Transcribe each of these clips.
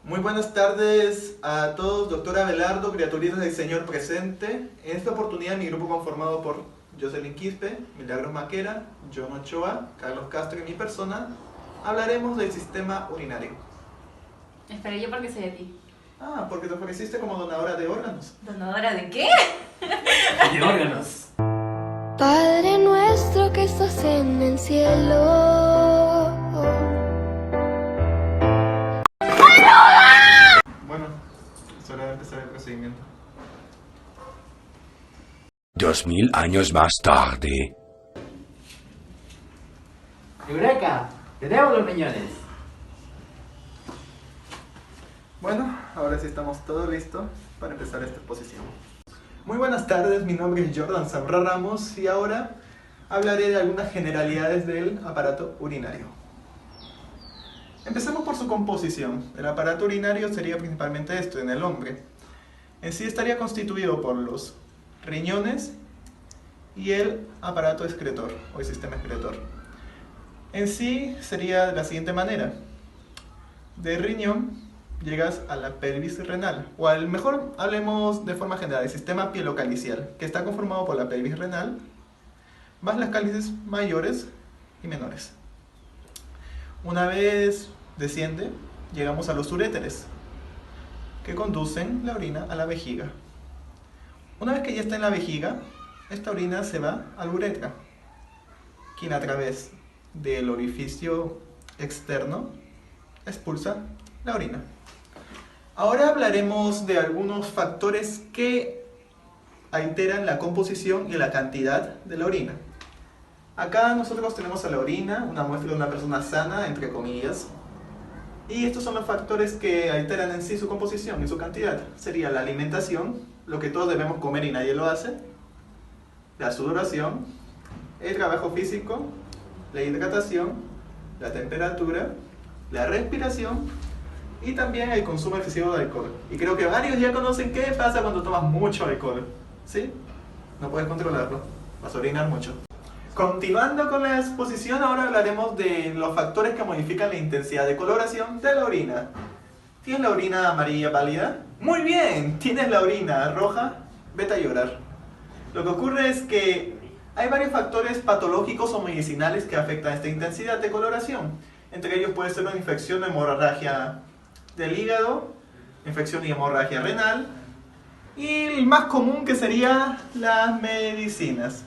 Muy buenas tardes a todos, doctor Abelardo, criaturitas del Señor presente. En esta oportunidad mi grupo conformado por Jocelyn Quispe, Milagros Maquera, John Ochoa, Carlos Castro y mi persona, hablaremos del sistema urinario. Espera, ¿yo por qué sé de ti? Ah, porque te ofreciste como donadora de órganos. ¿Donadora de qué? De órganos. Padre nuestro que estás en el cielo. Bueno, es hora de empezar el procedimiento. 2000 años más tarde. ¡Eureka! ¡Tenemos los riñones! Bueno, ahora sí estamos todos listos para empezar esta exposición. Muy buenas tardes, mi nombre es Jordan Zamora Ramos y ahora hablaré de algunas generalidades del aparato urinario. Empecemos por su composición. El aparato urinario sería principalmente esto en el hombre. En sí estaría constituido por los riñones y el aparato excretor o el sistema excretor. En sí sería de la siguiente manera. Del riñón llegas a la pelvis renal, o al mejor hablemos de forma general, el sistema pielocalicial, que está conformado por la pelvis renal, más las cálices mayores y menores. Una vez desciende, llegamos a los uréteres, que conducen la orina a la vejiga. Una vez que ya está en la vejiga, esta orina se va a la uretra, quien a través del orificio externo expulsa la orina. Ahora hablaremos de algunos factores que alteran la composición y la cantidad de la orina. Acá nosotros tenemos a la orina, una muestra de una persona sana, entre comillas. Y estos son los factores que alteran en sí su composición y su cantidad. Sería la alimentación, lo que todos debemos comer y nadie lo hace. La sudoración, el trabajo físico, la hidratación, la temperatura, la respiración y también el consumo excesivo de alcohol. Y creo que varios ya conocen qué pasa cuando tomas mucho alcohol. ¿Sí? No puedes controlarlo. Vas a orinar mucho. Continuando con la exposición, ahora hablaremos de los factores que modifican la intensidad de coloración de la orina. ¿Tienes la orina amarilla pálida? Muy bien, tienes la orina roja, vete a llorar. Lo que ocurre es que hay varios factores patológicos o medicinales que afectan esta intensidad de coloración. Entre ellos puede ser una infección o hemorragia del hígado, infección y hemorragia renal, y el más común que sería las medicinas.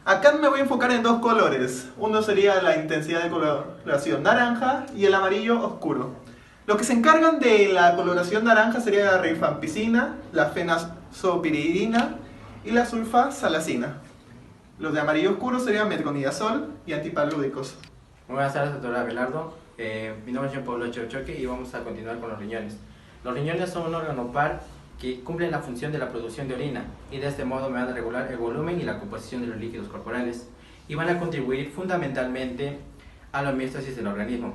Acá me voy a enfocar en dos colores. Uno sería la intensidad de coloración naranja y el amarillo oscuro. Los que se encargan de la coloración naranja sería la rifampicina, la fenazopiridina y la sulfasalacina. Los de amarillo oscuro serían metronidazol y antipalúdicos. Muy buenas tardes, doctor Abelardo. Mi nombre es Jean Pablo Choque y vamos a continuar con los riñones. Los riñones son un órgano par que cumplen la función de la producción de orina y de este modo me van a regular el volumen y la composición de los líquidos corporales y van a contribuir fundamentalmente a la homeostasis del organismo.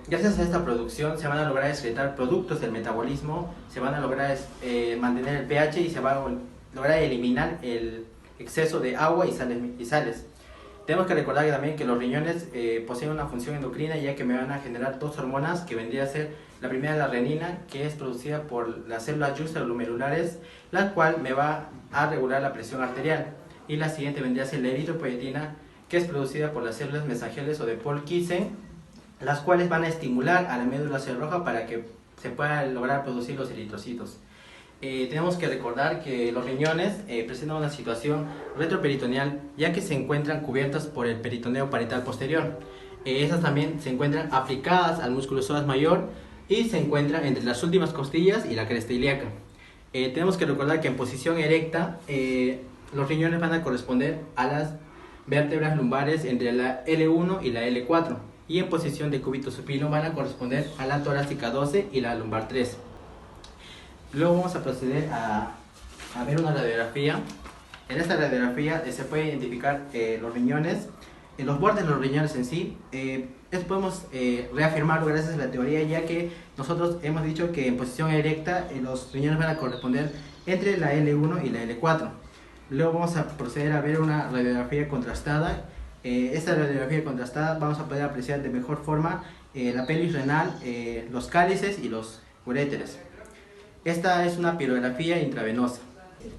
Gracias a esta producción se van a lograr excretar productos del metabolismo, se van a lograr mantener el pH y se va a lograr eliminar el exceso de agua y sales. Tenemos que recordar también que los riñones poseen una función endocrina, ya que me van a generar dos hormonas que vendría a ser la primera, la renina, que es producida por las células extraglomerulares, la cual me va a regular la presión arterial, y la siguiente vendría a ser la eritropoyetina, que es producida por las células mesangiales o de Purkinje, las cuales van a estimular a la médula roja para que se pueda lograr producir los eritrocitos. Tenemos que recordar que los riñones presentan una situación retroperitoneal, ya que se encuentran cubiertas por el peritoneo parietal posterior. Esas también se encuentran aplicadas al músculo psoas mayor y se encuentran entre las últimas costillas y la cresta ilíaca. Tenemos que recordar que en posición erecta los riñones van a corresponder a las vértebras lumbares entre la L1 y la L4, y en posición de cúbito supino van a corresponder a la torácica 12 y la lumbar 3. Luego vamos a proceder a ver una radiografía. En esta radiografía se puede identificar los riñones, los bordes de los riñones en sí. Podemos reafirmarlo gracias a la teoría, ya que nosotros hemos dicho que en posición erecta los riñones van a corresponder entre la L1 y la L4. Luego vamos a proceder a ver una radiografía contrastada. Esta radiografía contrastada vamos a poder apreciar de mejor forma la pelvis renal, los cálices y los uréteres. Esta es una pirografía intravenosa.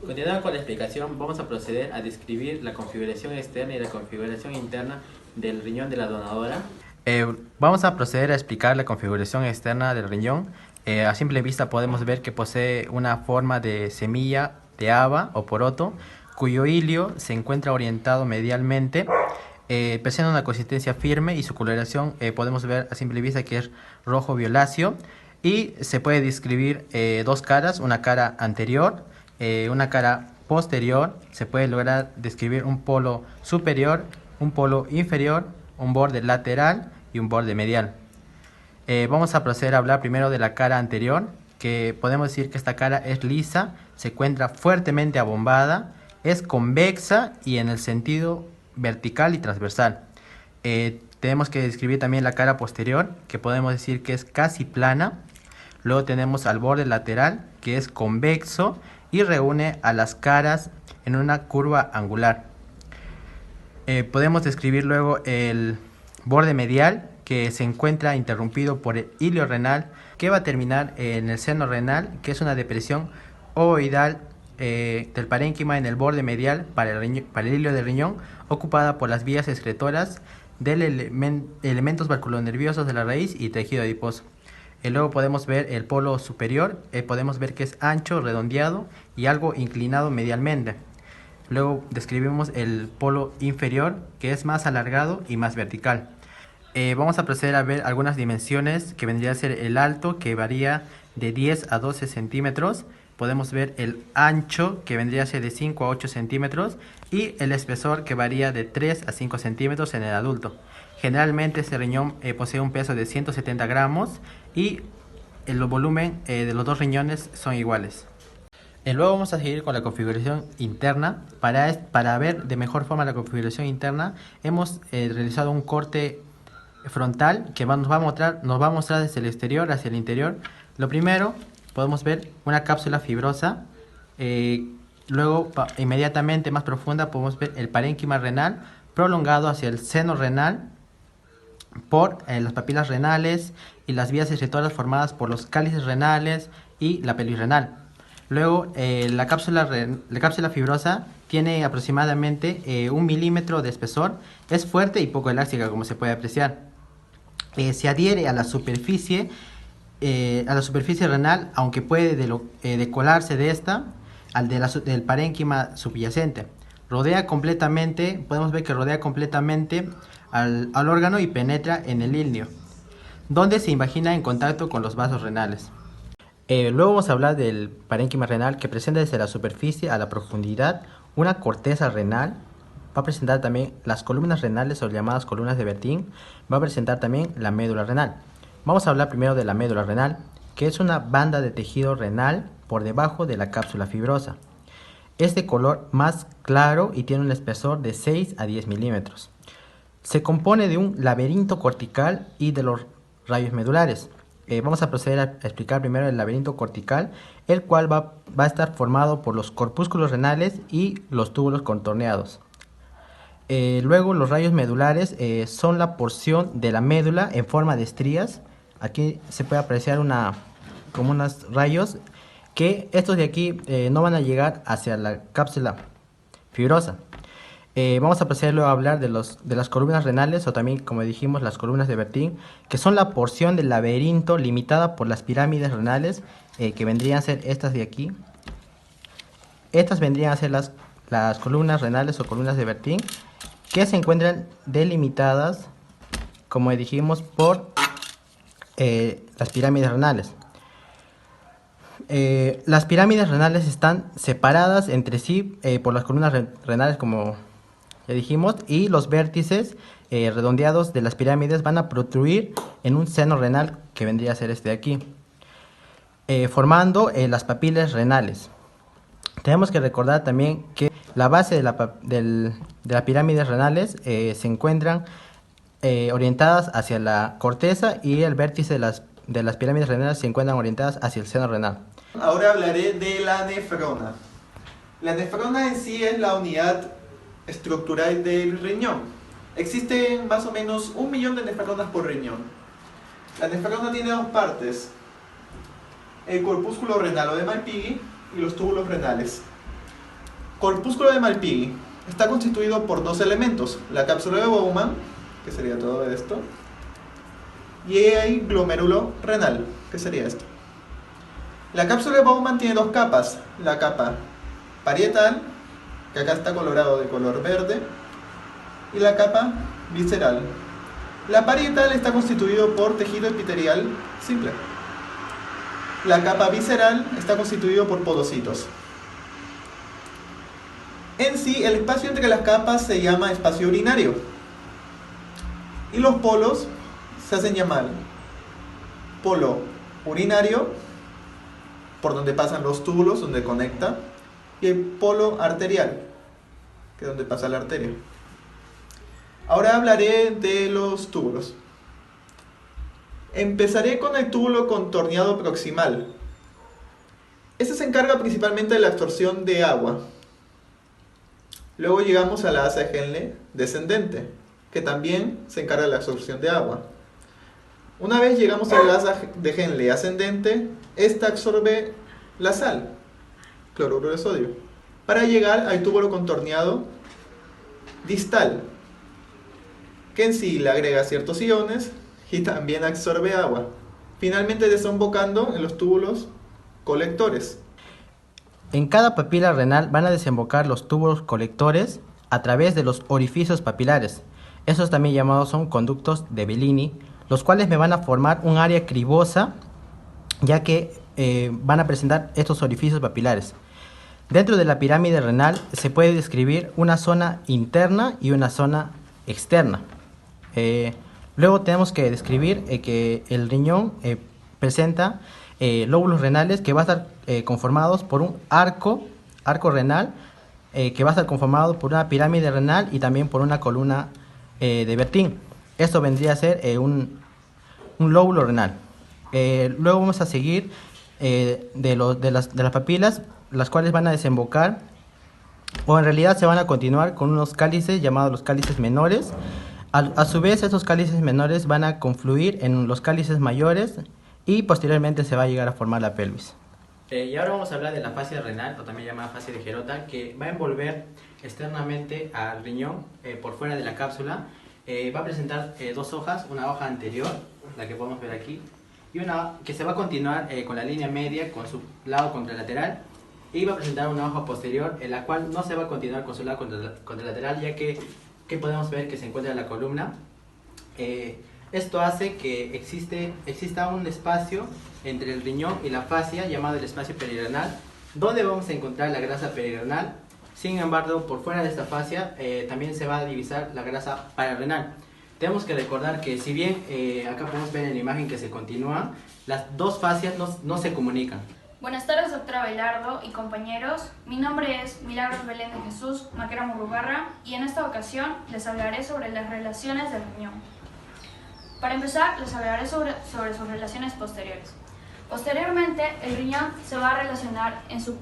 Continuando con la explicación, vamos a proceder a describir la configuración externa y la configuración interna del riñón de la donadora. Vamos a proceder a explicar la configuración externa del riñón. A simple vista podemos ver que posee una forma de semilla de haba o poroto, cuyo hilio se encuentra orientado medialmente. Presenta una consistencia firme y su coloración podemos ver a simple vista que es rojo violáceo, y se puede describir dos caras, una cara anterior, una cara posterior. Se puede lograr describir un polo superior, un polo inferior, un borde lateral y un borde medial. Vamos a proceder a hablar primero de la cara anterior, que podemos decir que esta cara es lisa, se encuentra fuertemente abombada, es convexa y en el sentido vertical y transversal. Tenemos que describir también la cara posterior, que podemos decir que es casi plana. Luego tenemos al borde lateral, que es convexo y reúne a las caras en una curva angular. Podemos describir luego el borde medial, que se encuentra interrumpido por el hilio renal, que va a terminar en el seno renal, que es una depresión ovoidal del parénquima en el borde medial para el hilio del riñón, ocupada por las vías excretoras de elementos vasculonerviosos de la raíz y tejido adiposo. Luego podemos ver el polo superior, podemos ver que es ancho, redondeado y algo inclinado medialmente. Luego describimos el polo inferior, que es más alargado y más vertical. Vamos a proceder a ver algunas dimensiones, que vendría a ser el alto, que varía de 10 a 12 centímetros. Podemos ver el ancho, que vendría a ser de 5 a 8 centímetros, y el espesor, que varía de 3 a 5 centímetros en el adulto. Generalmente este riñón posee un peso de 170 gramos y el volumen de los dos riñones son iguales. Luego vamos a seguir con la configuración interna. Para ver de mejor forma la configuración interna, hemos realizado un corte frontal que nos va a mostrar desde el exterior hacia el interior. Lo primero, podemos ver una cápsula fibrosa. Luego, inmediatamente más profunda, podemos ver el parénquima renal prolongado hacia el seno renal por las papilas renales y las vías excretoras formadas por los cálices renales y la pelvis renal. Luego, la cápsula fibrosa tiene aproximadamente 1 milímetro de espesor. Es fuerte y poco elástica, como se puede apreciar. Se adhiere a la superficie renal, aunque puede decolarse de esta del parénquima subyacente. Podemos ver que rodea completamente al órgano y penetra en el ilio, donde se invagina en contacto con los vasos renales. Luego vamos a hablar del parénquima renal, que presenta desde la superficie a la profundidad una corteza renal. Va a presentar también las columnas renales, o llamadas columnas de Bertin. Va a presentar también la médula renal. Vamos a hablar primero de la médula renal, que es una banda de tejido renal por debajo de la cápsula fibrosa. Es de color más claro y tiene un espesor de 6 a 10 milímetros. Se compone de un laberinto cortical y de los rayos medulares. Vamos a proceder a explicar primero el laberinto cortical, el cual va a estar formado por los corpúsculos renales y los túbulos contorneados. Luego, los rayos medulares son la porción de la médula en forma de estrías. Aquí se puede apreciar como unos rayos, que estos de aquí no van a llegar hacia la cápsula fibrosa. Vamos a proceder luego a hablar de las columnas renales, o también, como dijimos, las columnas de Bertin, que son la porción del laberinto limitada por las pirámides renales, que vendrían a ser estas de aquí. Estas vendrían a ser las columnas renales o columnas de Bertin, que se encuentran delimitadas, como dijimos, por las pirámides renales. Las pirámides renales están separadas entre sí por las columnas renales, como ya dijimos, y los vértices redondeados de las pirámides van a protruir en un seno renal, que vendría a ser este de aquí, formando las papilas renales. Tenemos que recordar también que la base de las pirámides renales se encuentran orientadas hacia la corteza, y el vértice de las pirámides renales se encuentran orientadas hacia el seno renal. Ahora hablaré de la nefrona. La nefrona en sí es la unidad estructural del riñón. Existen más o menos 1 millón de nefronas por riñón. La nefrona tiene dos partes: el corpúsculo renal o de Malpighi y los túbulos renales. Corpúsculo de Malpighi está constituido por dos elementos: la cápsula de Bowman, que sería todo esto, y el glomérulo renal, que sería esto. La cápsula de Bowman tiene dos capas: la capa parietal, que acá está colorado de color verde, y la capa visceral. La parietal está constituido por tejido epitelial simple. La capa visceral está constituido por podocitos. En sí, el espacio entre las capas se llama espacio urinario. Y los polos se hacen llamar polo urinario, por donde pasan los túbulos, donde conecta, y el polo arterial, que es donde pasa la arteria. Ahora hablaré de los túbulos. Empezaré con el túbulo contorneado proximal. Este se encarga principalmente de la absorción de agua. Luego llegamos a la asa de Henle descendente, que también se encarga de la absorción de agua. Una vez llegamos a la asa de Henle ascendente, esta absorbe la sal, cloruro de sodio, para llegar al túbulo contorneado distal, que en sí le agrega ciertos iones y también absorbe agua, finalmente desembocando en los túbulos colectores. En cada papila renal van a desembocar los túbulos colectores a través de los orificios papilares. Esos también llamados son conductos de Bellini, los cuales me van a formar un área cribosa, ya que van a presentar estos orificios papilares. Dentro de la pirámide renal se puede describir una zona interna y una zona externa. Luego tenemos que describir que el riñón presenta lóbulos renales que va a estar conformados por un arco renal, que va a estar conformado por una pirámide renal y también por una columna de Bertin. Esto vendría a ser un lóbulo renal. Luego vamos a seguir de las papilas, las cuales van a desembocar, o en realidad se van a continuar con unos cálices llamados los cálices menores. A su vez, estos cálices menores van a confluir en los cálices mayores y posteriormente se va a llegar a formar la pelvis. Y ahora vamos a hablar de la fascia renal, o también llamada fascia de Gerota, que va a envolver externamente al riñón por fuera de la cápsula. Va a presentar dos hojas, una hoja anterior, la que podemos ver aquí, y una que se va a continuar con la línea media con su lado contralateral, y va a presentar una hoja posterior en la cual no se va a continuar con su lado contralateral, ya que podemos ver que se encuentra la columna. Esto hace que exista un espacio entre el riñón y la fascia llamado el espacio perirenal, donde vamos a encontrar la grasa perirenal. Sin embargo, por fuera de esta fascia también se va a divisar la grasa pararrenal. Tenemos que recordar que si bien acá podemos ver en la imagen que se continúan, las dos fascias no se comunican. Buenas tardes, doctora Belardo y compañeros. Mi nombre es Milagros Belén de Jesús Maquera Murugarra y en esta ocasión les hablaré sobre las relaciones del riñón. Para empezar, les hablaré sobre sus relaciones posteriores. Posteriormente, el riñón se va a relacionar en su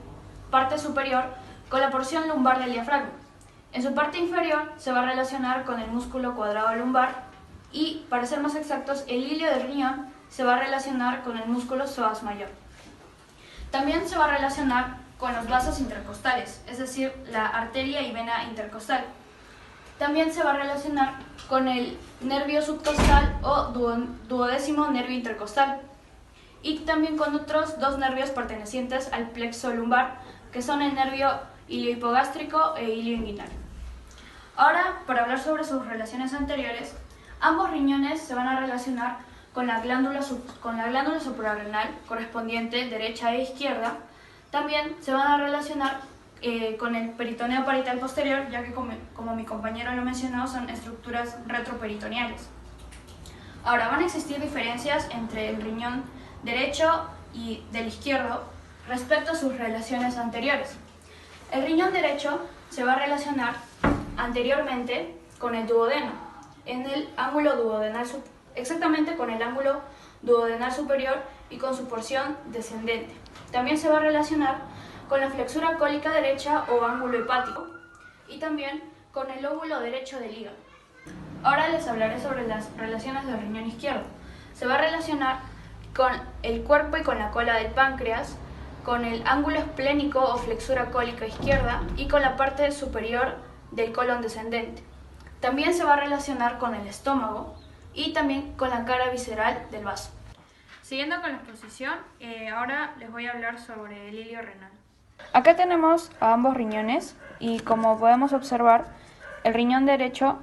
parte superior con la porción lumbar del diafragma. En su parte inferior se va a relacionar con el músculo cuadrado lumbar y, para ser más exactos, el hilio del riñón se va a relacionar con el músculo psoas mayor. También se va a relacionar con los vasos intercostales, es decir, la arteria y vena intercostal. También se va a relacionar con el nervio subcostal o duodécimo nervio intercostal y también con otros dos nervios pertenecientes al plexo lumbar, que son el nervio iliohipogástrico e ilioinguinal. Ahora, para hablar sobre sus relaciones anteriores, ambos riñones se van a relacionar con la glándula suprarrenal correspondiente derecha e izquierda. También se van a relacionar con el peritoneo parietal posterior, ya que como mi compañero lo mencionó, son estructuras retroperitoneales. Ahora, van a existir diferencias entre el riñón derecho y del izquierdo respecto a sus relaciones anteriores. El riñón derecho se va a relacionar anteriormente con el duodeno, en el ángulo duodenal exactamente con el ángulo duodenal superior y con su porción descendente. También se va a relacionar con la flexura cólica derecha o ángulo hepático y también con el lóbulo derecho del hígado. Ahora les hablaré sobre las relaciones del riñón izquierdo. se va a relacionar con el cuerpo y con la cola del páncreas, con el ángulo esplénico o flexura cólica izquierda y con la parte superior del colon descendente. También se va a relacionar con el estómago y también con la cara visceral del vaso. Siguiendo con la exposición, ahora les voy a hablar sobre el hilio renal. Acá tenemos a ambos riñones y como podemos observar, el riñón derecho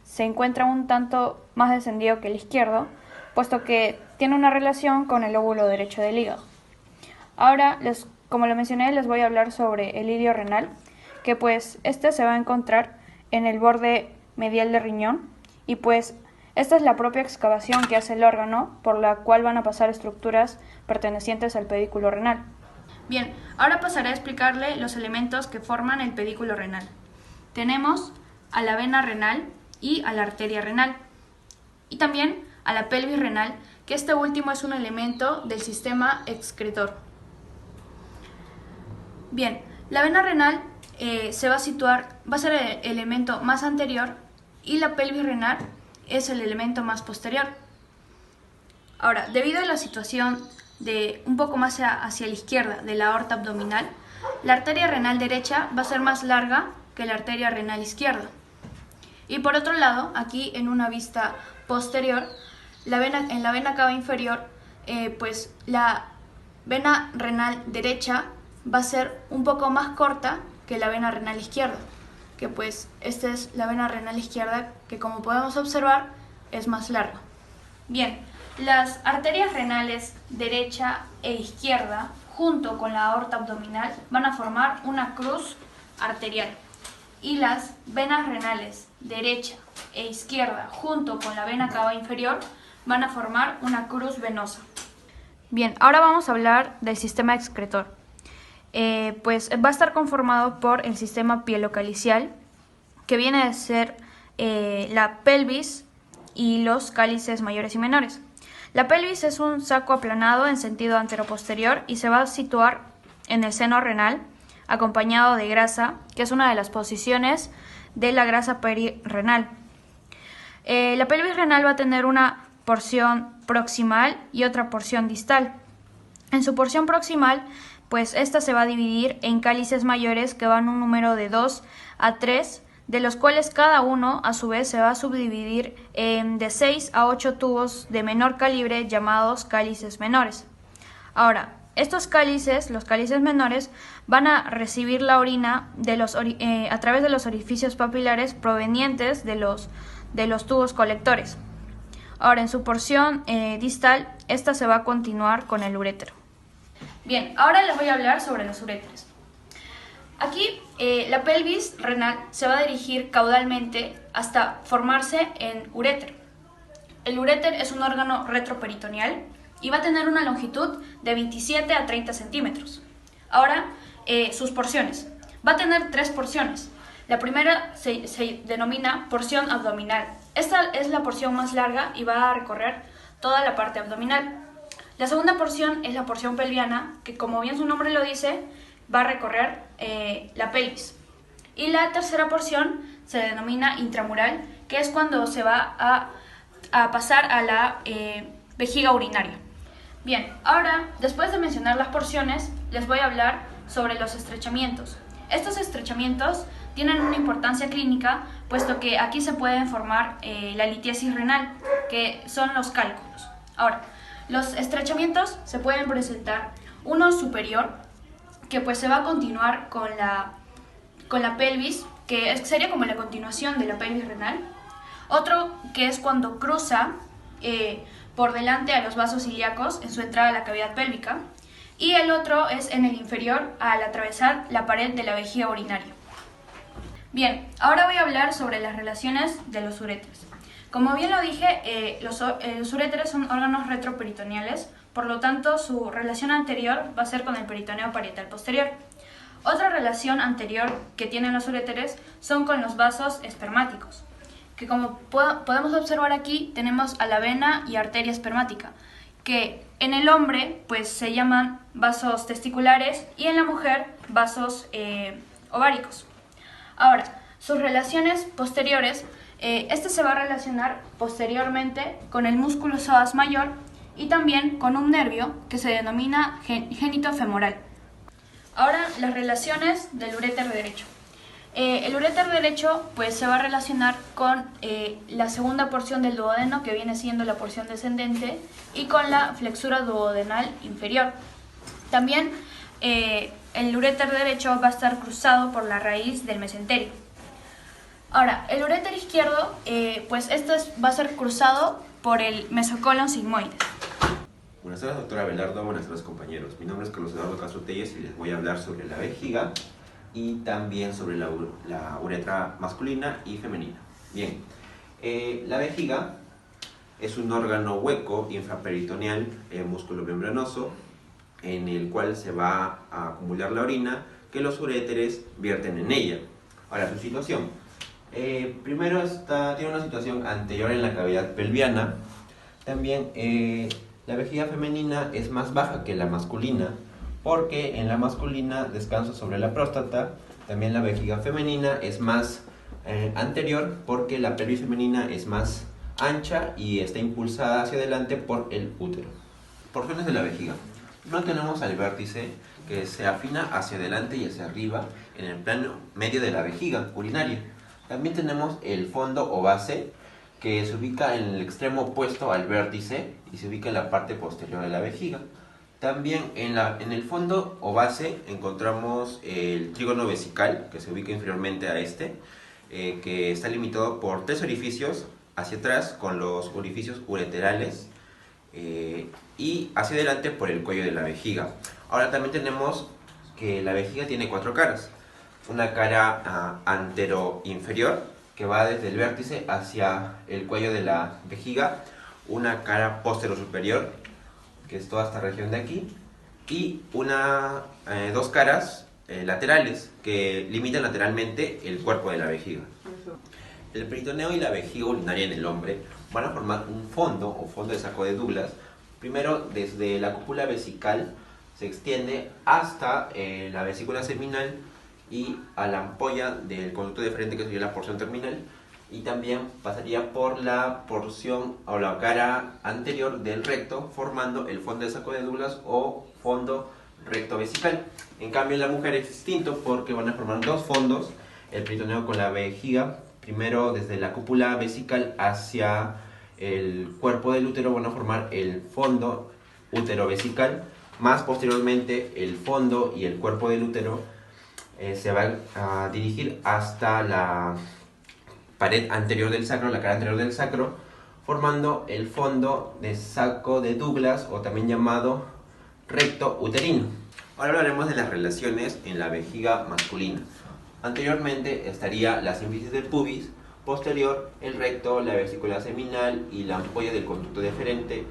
se encuentra un tanto más descendido que el izquierdo, puesto que tiene una relación con el lóbulo derecho del hígado. Ahora, como lo mencioné, les voy a hablar sobre el hilio renal, que pues este se va a encontrar en el borde medial del riñón y pues esta es la propia excavación que hace el órgano, por la cual van a pasar estructuras pertenecientes al pedículo renal. Bien, ahora pasaré a explicarle los elementos que forman el pedículo renal. Tenemos a la vena renal y a la arteria renal, y también a la pelvis renal, que este último es un elemento del sistema excretor. Bien, la vena renal se va a situar, va a ser el elemento más anterior y la pelvis renal es el elemento más posterior. Ahora, debido a la situación de un poco más hacia la izquierda de la aorta abdominal, la arteria renal derecha va a ser más larga que la arteria renal izquierda. Y por otro lado, aquí en una vista posterior, en la vena cava inferior, pues la vena renal derecha va a ser un poco más corta que la vena renal izquierda, que pues esta es la vena renal izquierda que, como podemos observar, es más larga. Bien, las arterias renales derecha e izquierda junto con la aorta abdominal van a formar una cruz arterial y las venas renales derecha e izquierda junto con la vena cava inferior van a formar una cruz venosa. Bien, ahora vamos a hablar del sistema excretor. Pues va a estar conformado por el sistema pielocalicial, que viene a ser la pelvis y los cálices mayores y menores. La pelvis es un saco aplanado en sentido anteroposterior y se va a situar en el seno renal, acompañado de grasa, que es una de las posiciones de la grasa perirenal. La pelvis renal va a tener una porción proximal y otra porción distal. En su porción proximal, pues esta se va a dividir en cálices mayores que van un número de 2 a 3, de los cuales cada uno a su vez se va a subdividir en de 6 a 8 tubos de menor calibre llamados cálices menores. Ahora, estos cálices, los cálices menores, van a recibir la orina a través de los orificios papilares provenientes de los tubos colectores. Ahora, en su porción distal, esta se va a continuar con el urétero. Bien, ahora les voy a hablar sobre los uréteres. Aquí la pelvis renal se va a dirigir caudalmente hasta formarse en uréter. El uréter es un órgano retroperitoneal y va a tener una longitud de 27 a 30 centímetros. Ahora, sus porciones. Va a tener 3 porciones. La primera se denomina porción abdominal. Esta es la porción más larga y va a recorrer toda la parte abdominal. La segunda porción es la porción pelviana, que como bien su nombre lo dice, va a recorrer la pelvis. Y la tercera porción se denomina intramural, que es cuando se va a pasar a la vejiga urinaria. Bien, ahora, después de mencionar las porciones, les voy a hablar sobre los estrechamientos. Estos estrechamientos tienen una importancia clínica, puesto que aquí se pueden formar la litiesis renal, que son los cálculos. Ahora, los estrechamientos se pueden presentar uno superior, que pues se va a continuar con la pelvis, que sería como la continuación de la pelvis renal. Otro que es cuando cruza por delante a los vasos ilíacos en su entrada a la cavidad pélvica. Y el otro es en el inferior al atravesar la pared de la vejiga urinaria. Bien, ahora voy a hablar sobre las relaciones de los uréteres. Como bien lo dije, los uréteres son órganos retroperitoneales, por lo tanto su relación anterior va a ser con el peritoneo parietal posterior. Otra relación anterior que tienen los uréteres son con los vasos espermáticos, que como podemos observar aquí tenemos a la vena y arteria espermática, que en el hombre pues se llaman vasos testiculares y en la mujer vasos ováricos. Ahora, sus relaciones posteriores Este se va a relacionar posteriormente con el músculo psoas mayor y también con un nervio que se denomina génito femoral. Ahora, las relaciones del uréter derecho. El uréter derecho pues, se va a relacionar con la segunda porción del duodeno, que viene siendo la porción descendente, y con la flexura duodenal inferior. También el uréter derecho va a estar cruzado por la raíz del mesenterio. Ahora, el uréter izquierdo, pues va a ser cruzado por el mesocolon sigmoides. Buenas tardes, doctora Belardo. Buenas tardes, compañeros. Mi nombre es Carlos Eduardo Castro Telles y les voy a hablar sobre la vejiga y también sobre la uretra masculina y femenina. Bien, la vejiga es un órgano hueco infraperitoneal, músculo membranoso, en el cual se va a acumular la orina que los uréteres vierten en ella. Ahora, su situación. Primero tiene una situación anterior en la cavidad pelviana. También la vejiga femenina es más baja que la masculina, porque en la masculina descansa sobre la próstata. También la vejiga femenina es más anterior, porque la pelvis femenina es más ancha y está impulsada hacia adelante por el útero. Porciones de la vejiga. No tenemos al vértice, que se afina hacia adelante y hacia arriba en el plano medio de la vejiga urinaria. También tenemos el fondo o base, que se ubica en el extremo opuesto al vértice y se ubica en la parte posterior de la vejiga. También en el fondo o base encontramos el trígono vesical, que se ubica inferiormente a este, que está limitado por 3 orificios hacia atrás con los orificios ureterales y hacia adelante por el cuello de la vejiga. Ahora también tenemos que la vejiga tiene 4 caras. Una cara antero-inferior, que va desde el vértice hacia el cuello de la vejiga. Una cara postero-superior, que es toda esta región de aquí. Y dos caras laterales, que limitan lateralmente el cuerpo de la vejiga. El peritoneo y la vejiga urinaria en el hombre van a formar un fondo o fondo de saco de Douglas. Primero, desde la cúpula vesical se extiende hasta la vesícula seminal y a la ampolla del conducto deferente, que sería la porción terminal, y también pasaría por la porción o la cara anterior del recto, formando el fondo de saco de Douglas o fondo recto vesical. En cambio, en la mujer es distinto, porque van a formar 2 fondos, el peritoneo con la vejiga. Primero, desde la cúpula vesical hacia el cuerpo del útero van a formar el fondo útero-vesical. Más posteriormente, el fondo y el cuerpo del útero se van a dirigir hasta la pared anterior del sacro, la cara anterior del sacro, formando el fondo de saco de Douglas, o también llamado recto uterino. Ahora hablaremos de las relaciones en la vejiga masculina. Anteriormente estaría la sínfisis del pubis, posterior el recto, la vesícula seminal y la ampolla del conducto deferente.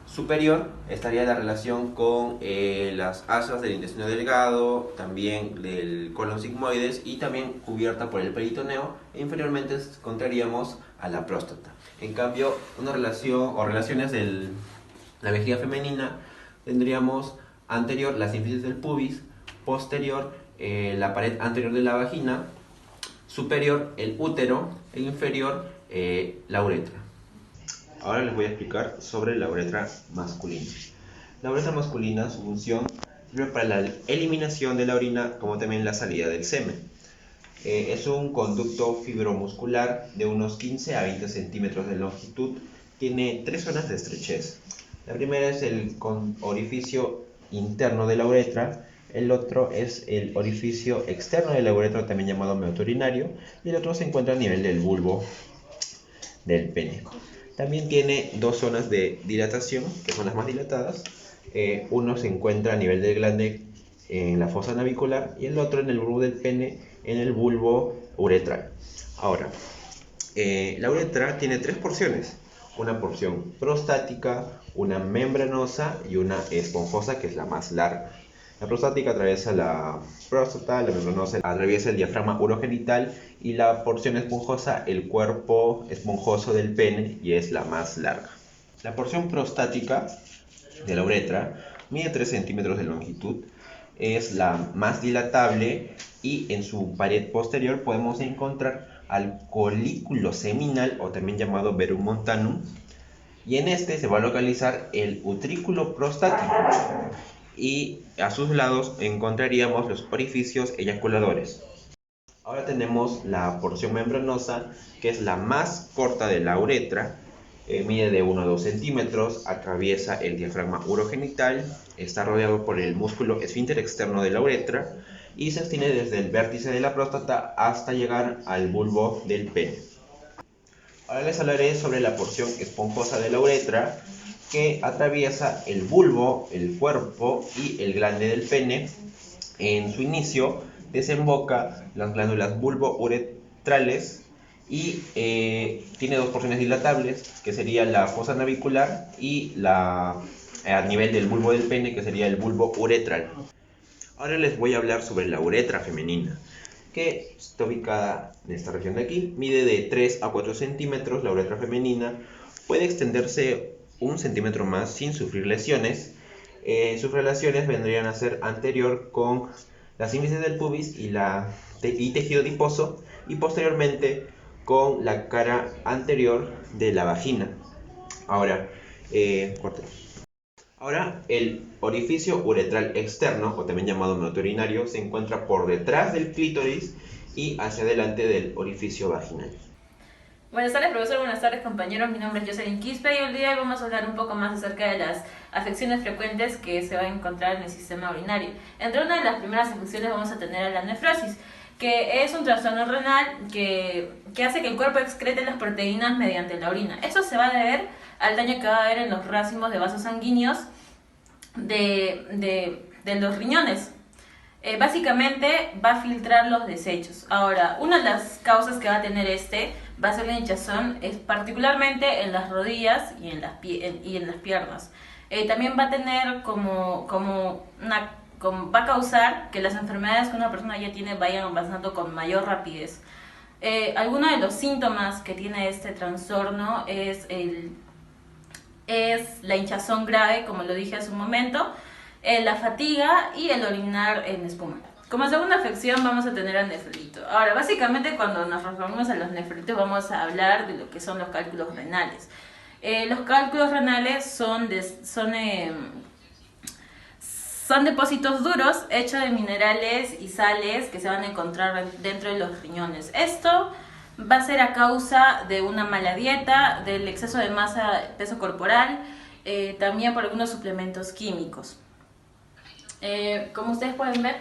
Superior estaría la relación con las asas del intestino delgado, también del colon sigmoides, y también cubierta por el peritoneo. E inferiormente encontraríamos a la próstata. En cambio, una relación o relaciones de la vejiga femenina, tendríamos anterior la sínfisis del pubis, posterior la pared anterior de la vagina, superior el útero e inferior la uretra. Ahora les voy a explicar sobre la uretra masculina. La uretra masculina, su función sirve para la eliminación de la orina, como también la salida del semen. Es un conducto fibromuscular de unos 15 a 20 centímetros de longitud. Tiene 3 zonas de estrechez. La primera es el orificio interno de la uretra. El otro es el orificio externo de la uretra, también llamado meato urinario. Y el otro se encuentra a nivel del bulbo del pene. También tiene 2 zonas de dilatación, que son las más dilatadas. Uno se encuentra a nivel del glande en la fosa navicular, y el otro en el bulbo del pene, en el bulbo uretral. Ahora, la uretra tiene 3 porciones. Una porción prostática, una membranosa y una esponjosa, que es la más larga. La prostática atraviesa la próstata, la membranosa atraviesa el diafragma urogenital, y la porción esponjosa el cuerpo esponjoso del pene, y es la más larga. La porción prostática de la uretra mide 3 centímetros de longitud, es la más dilatable, y en su pared posterior podemos encontrar al colículo seminal, o también llamado verum montanum, y en este se va a localizar el utrículo prostático, y a sus lados encontraríamos los orificios eyaculadores. Ahora tenemos la porción membranosa, que es la más corta de la uretra, mide de 1 a 2 centímetros, atraviesa el diafragma urogenital, está rodeado por el músculo esfínter externo de la uretra y se extiende desde el vértice de la próstata hasta llegar al bulbo del pene. Ahora les hablaré sobre la porción esponjosa de la uretra, que atraviesa el bulbo, el cuerpo y el glande del pene. En su inicio desemboca las glándulas bulbouretrales y tiene dos porciones dilatables, que sería la fosa navicular y a nivel del bulbo del pene, que sería el bulbo uretral. Ahora les voy a hablar sobre la uretra femenina, que está ubicada en esta región de aquí. Mide de 3 a 4 centímetros la uretra femenina, puede extenderse 1 centímetro más sin sufrir lesiones. Sus relaciones vendrían a ser anterior con las índices del pubis y tejido adiposo, y posteriormente con la cara anterior de la vagina. Ahora, el orificio uretral externo, o también llamado meoto urinario, se encuentra por detrás del clítoris y hacia adelante del orificio vaginal. Buenas tardes, profesor. Buenas tardes, compañeros. Mi nombre es Jocelyn Quispe y hoy día vamos a hablar un poco más acerca de las afecciones frecuentes que se van a encontrar en el sistema urinario. Entre una de las primeras afecciones vamos a tener a la nefrosis, que es un trastorno renal que hace que el cuerpo excrete las proteínas mediante la orina. Esto se va a deber al daño que va a haber en los racimos de vasos sanguíneos de los riñones. Básicamente va a filtrar los desechos. Ahora, una de las causas que va a tener va a ser la hinchazón, particularmente en las rodillas y en las piernas. También va a tener va a causar que las enfermedades que una persona ya tiene vayan avanzando con mayor rapidez. Algunos de los síntomas que tiene este trastorno es la hinchazón grave, como lo dije hace un momento, la fatiga y el orinar en espuma. Como segunda afección vamos a tener al nefrolito. Ahora, básicamente cuando nos referimos a los nefrolitos vamos a hablar de lo que son los cálculos renales. Los cálculos renales son depósitos duros hechos de minerales y sales que se van a encontrar dentro de los riñones. Esto va a ser a causa de una mala dieta, del exceso de peso corporal, también por algunos suplementos químicos. Como ustedes pueden ver,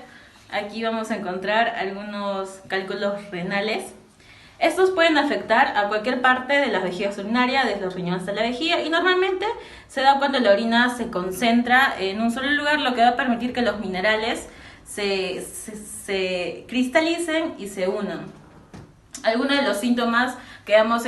aquí vamos a encontrar algunos cálculos renales. Estos pueden afectar a cualquier parte de las vejigas urinarias, desde los riñones hasta la vejiga, y normalmente se da cuando la orina se concentra en un solo lugar, lo que va a permitir que los minerales se cristalicen y se unan. Algunos de los síntomas que vamos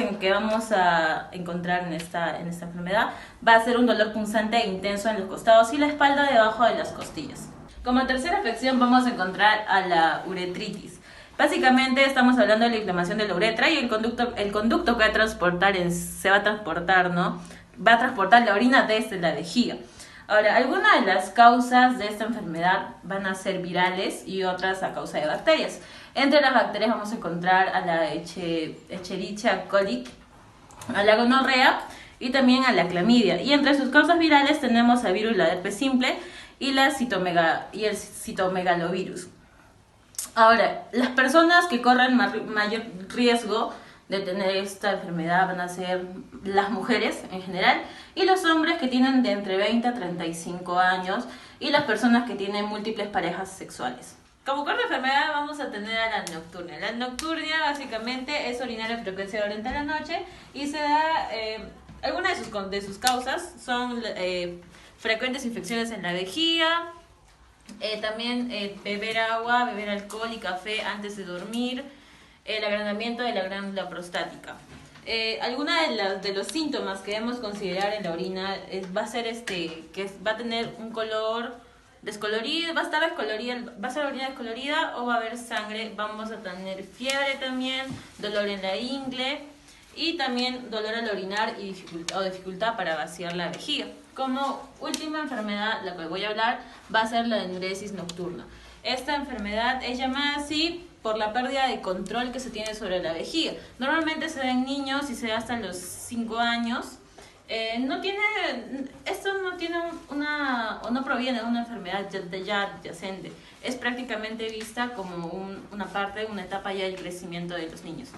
a encontrar en esta enfermedad va a ser un dolor punzante e intenso en los costados y la espalda debajo de las costillas. Como tercera afección vamos a encontrar a la uretritis. Básicamente estamos hablando de la inflamación de la uretra y el conducto que va a transportar, va a transportar la orina desde la vejiga. Ahora, algunas de las causas de esta enfermedad van a ser virales y otras a causa de bacterias. Entre las bacterias vamos a encontrar a la Escherichia coli, a la gonorrea y también a la clamidia. Y entre sus causas virales tenemos al virus de la herpes simple y el citomegalovirus. Ahora, las personas que corren mayor riesgo de tener esta enfermedad van a ser las mujeres en general y los hombres que tienen de entre 20 a 35 años y las personas que tienen múltiples parejas sexuales. Como cuarta enfermedad vamos a tener a la nocturnia. La nocturnia básicamente es orinar en frecuencia durante la noche y se da, algunas de sus causas son frecuentes infecciones en la vejiga, también beber agua, beber alcohol y café antes de dormir, el agrandamiento de la glándula prostática. Algunos de los síntomas que debemos considerar en la orina va a ser que va a tener un color descolorido, va a ser la orina descolorida o va a haber sangre. Vamos a tener fiebre también, dolor en la ingle y también dolor al orinar y dificultad para vaciar la vejiga. Como última enfermedad, la que voy a hablar, va a ser la enuresis nocturna. Esta enfermedad es llamada así por la pérdida de control que se tiene sobre la vejiga. Normalmente se da en niños y se da hasta los 5 años. Esto no tiene o no proviene de una enfermedad ya adyacente. Es prácticamente vista como una etapa ya del crecimiento de los niños.